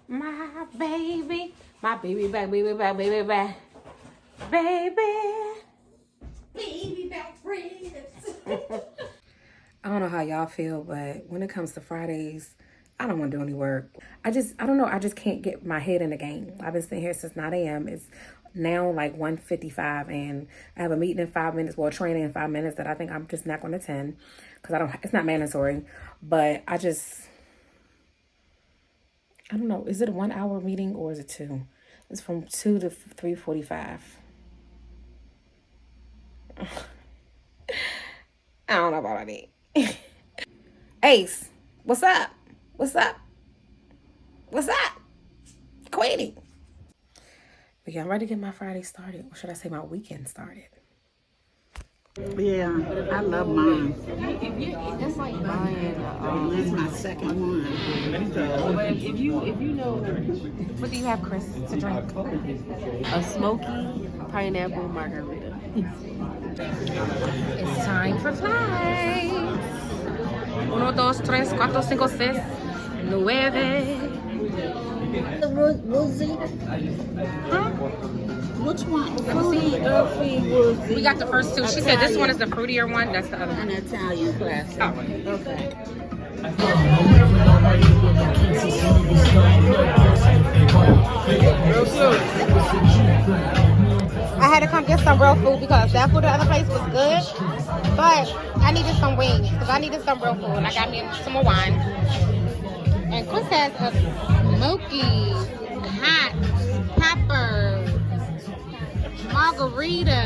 My baby. My baby back, baby back, baby back. Baby. Baby back ribs. I don't know how y'all feel, but when it comes to Fridays, I don't want to do any work. I don't know. I just can't get my head in the game. I've been sitting here since 9 a.m. It's now like 1:55 and I have a meeting in 5 minutes, well, training in 5 minutes that I think I'm just not going to attend because it's not mandatory. But I don't know. Is it a 1 hour meeting or is it 2? It's from 2 to 3:45. I don't know about it. Ace, what's up? What's up? What's up? Queenie. But yeah, I'm ready to get my Friday started. Or should I say my weekend started? Yeah, I love mine. That's like buying. This is my second one. But if you know What do you have, Chris, to drink? a smoky pineapple margarita. It's time for flights. 1, 2, 3, 4, 5, 6, 9. The woozy? Huh? Which one? See, Woozy. we got the first two. She said this one is the fruitier one. That's the other An one. Italian classic. Oh. Okay. I had to come get some real food because that food at the other place was good. But I needed some wings because I needed some real food. And I got me some more wine. And Chris has a smoky, hot pepper margarita.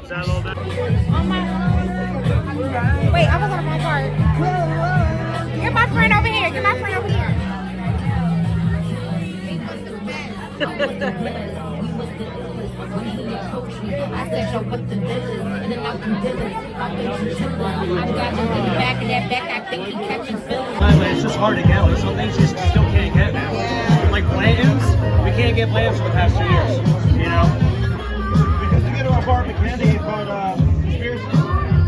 Oh my God. Wait, I was on the wrong part. Get my friend over here. Get my friend over here. I said, so what the deal is? And then I can deal it. I got you in the back of that back. I think he catches feelings. It's just hard to get. Like, some things you still can't get now. Yeah. Like Blanton's, we can't get Blanton's for the past 2 years. You know? Because to get to our bar in McKinney, it's called Conspiracy.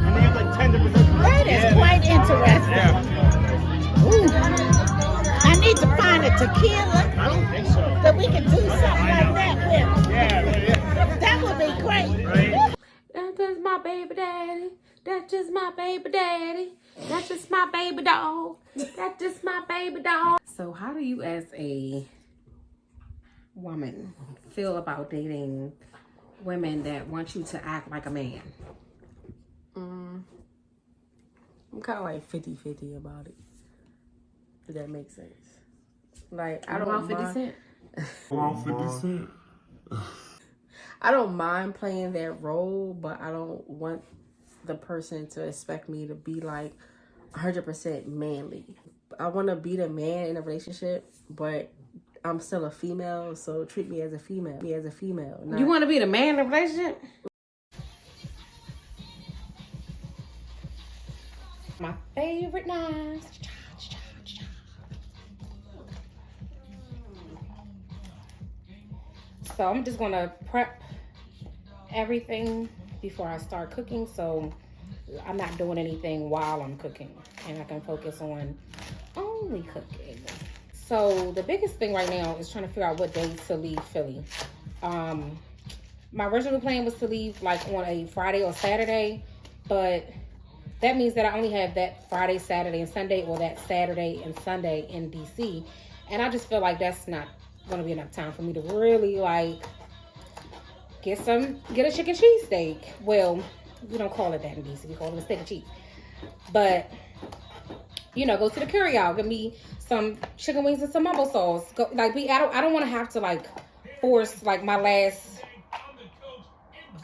And they have like 10 different restaurants. That is quite interesting. Yeah. Ooh. I need to find a tequila I don't think so. that we can do something like that with. Yeah. That would be great. Right? That's just my baby daddy. That's just my baby daddy. That's just my baby dog. That's just my baby dog. So how do you as a woman feel about dating women that want you to act like a man? I'm kind of like 50-50 about it. If that makes sense. Like, I don't want 50 mind. Cent. Around 50 Cent. I don't mind playing that role, but I don't want the person to expect me to be like 100% manly. I want to be the man in a relationship, but I'm still a female, so treat me as a female. Me as a female. You want to be the man in the relationship? My favorite knives. So I'm just gonna prep everything before I start cooking, so I'm not doing anything while I'm cooking and I can focus on only cooking. So the biggest thing right now is trying to figure out what days to leave Philly. My original plan was to leave like on a Friday or Saturday, but that means that I only have that Friday, Saturday, and Sunday, or that Saturday and Sunday in DC. And I just feel like that's not gonna be enough time for me to really like get a chicken cheesesteak. Well, we don't call it that in DC, we call it a steak and cheese. But you know, go to the curry out, get me some chicken wings and some mumbo sauce. Go like I don't want to have to like force like my last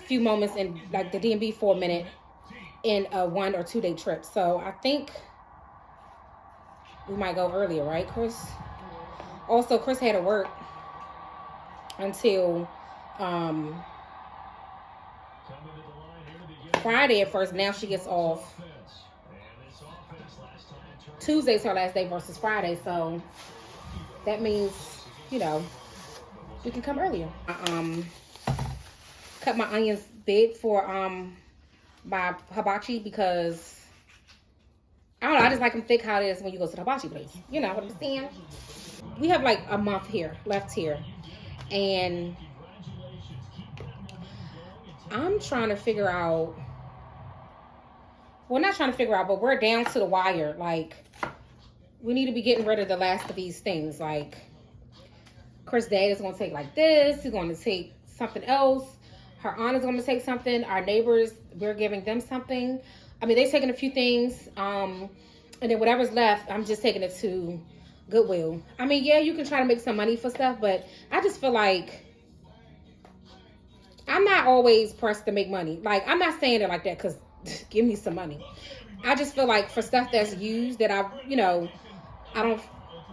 few moments in like the D&B for a minute in a 1 or 2 day trip. So I think we might go earlier, right, Chris? Also, Chris had to work until Friday at first. Now she gets off. Tuesday's her last day versus Friday. So that means, you know, we can come earlier. Cut my onions big for my hibachi because I don't know, I just like them thick how it is when you go to the hibachi place. You know what I'm saying? We have like a month here, left here. And I'm trying to figure out, well, not trying to figure out, but we're down to the wire. Like, we need to be getting rid of the last of these things. Like, Chris' dad is going to take like this. He's going to take something else. Her aunt is going to take something. Our neighbors, we're giving them something. I mean, they're taking a few things. And then whatever's left, I'm just taking it to Goodwill. I mean, yeah, you can try to make some money for stuff, but I just feel like I'm not always pressed to make money. Like, I'm not saying it like that because give me some money. I just feel like for stuff that's used that I don't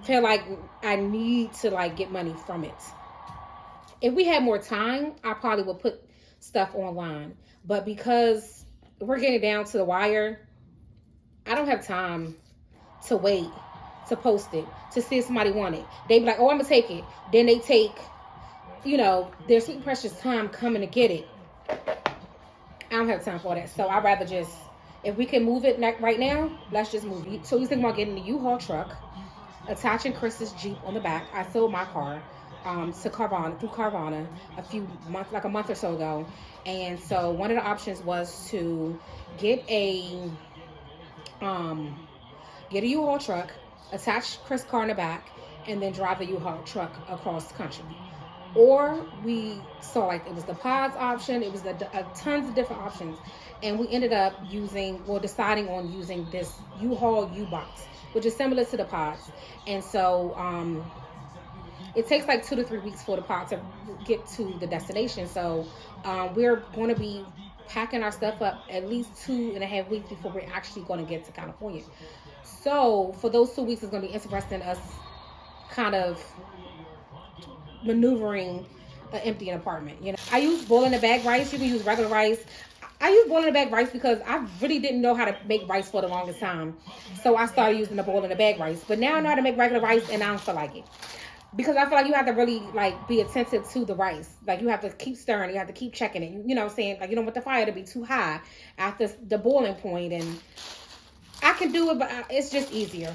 feel like I need to like get money from it. If we had more time, I probably would put stuff online. But because we're getting down to the wire, I don't have time to wait to post it, to see if somebody want it. They be like, oh, I'm gonna take it. Then they take, their sweet precious time coming to get it. I don't have time for that. So I'd rather just, if we can move it right now, let's just move it. So we thinking about getting the U-Haul truck, attaching Chris's Jeep on the back. I sold my car to Carvana a month or so ago. And so one of the options was to get a U-Haul truck, attach Chris' car in the back, and then drive the U-Haul truck across the country. Or we saw like it was the pods option, it was tons of different options, and we ended up deciding on using this U-Haul U-Box, which is similar to the pods. And so it takes like 2 to 3 weeks for the pod to get to the destination. So we're going to be packing our stuff up at least 2.5 weeks before we're actually going to get to California. So for those 2 weeks, it's going to be interesting us kind of maneuvering an empty apartment. I use boil in the bag rice. You can use regular rice. I use boil in the bag rice because I really didn't know how to make rice for the longest time. So I started using the boil in the bag rice. But now I know how to make regular rice and I don't feel like it. Because I feel like you have to really like be attentive to the rice. Like you have to keep stirring. You have to keep checking it. You know what I'm saying? Like you don't want the fire to be too high after the boiling point. And I can do it, but it's just easier.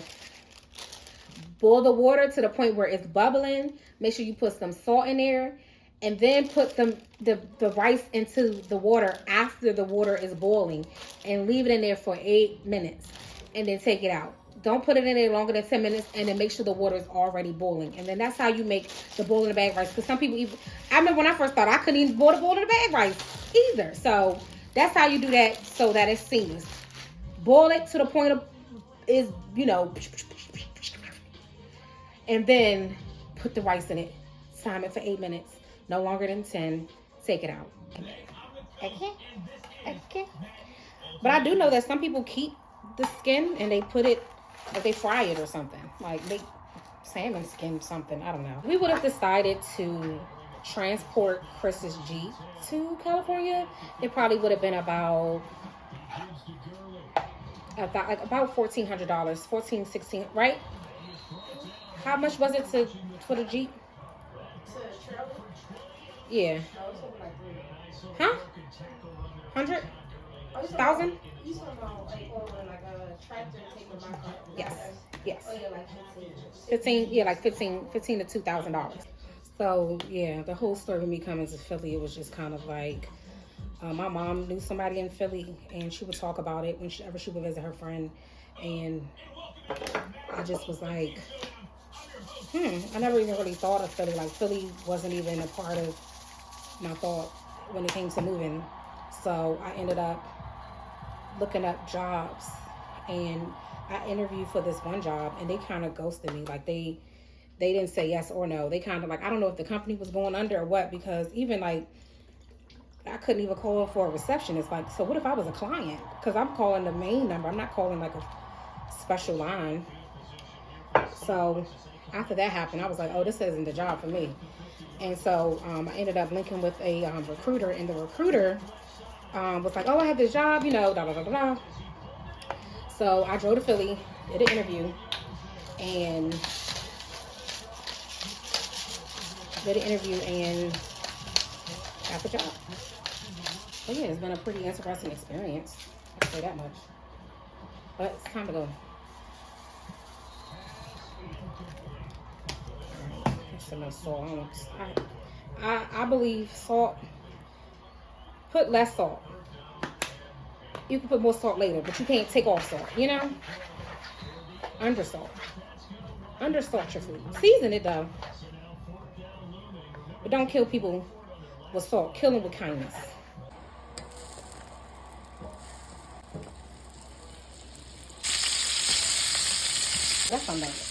Boil the water to the point where it's bubbling. Make sure you put some salt in there. And then put the rice into the water after the water is boiling. And leave it in there for 8 minutes. And then take it out. Don't put it in there longer than 10 minutes. And then make sure the water is already boiling. And then that's how you make the boil in the bag rice. Because some people even... I remember when I first started, I couldn't even boil in the bag rice either. So that's how you do that so that it's seamless. Boil it to the point of... And then put the rice in it. Time it for 8 minutes. No longer than 10. Take it out. Okay. But I do know that some people keep the skin and they put it, like they fry it or something. Like they salmon skin something. I don't know. We would have decided to transport Chris's Jeep to California. It probably would have been about $1,400, $1,416, right? How much was it for the Jeep? Yeah. Huh? 100? 1,000? You talking about like ordering like a tractor taking my car? Yes. Oh yeah, like 15. Yeah, like $15 to $2,000. So yeah, the whole story of me coming to Philly, it was just kind of like my mom knew somebody in Philly, and she would talk about it whenever she would visit her friend, and I just was like, I never even really thought of Philly. Like Philly wasn't even a part of my thought when it came to moving. So I ended up looking up jobs, and I interviewed for this one job, and they kind of ghosted me. Like they didn't say yes or no. They kind of like, I don't know if the company was going under or what, because even like I couldn't even call for a receptionist. Like, so what if I was a client? Because I'm calling the main number. I'm not calling like a special line. So after that happened, I was like, oh, this isn't the job for me. And so I ended up linking with a recruiter, and the recruiter was like, oh, I have this job, da da da da. So I drove to Philly, did an interview, and got the job. So yeah, it's been a pretty interesting experience. I can say that much. But it's time to go. enough salt. I believe salt. Put less salt. You can put more salt later, but you can't take off salt. You know. Undersalt. Undersalt your food. Season it though. But don't kill people with salt. Kill them with kindness. That's something.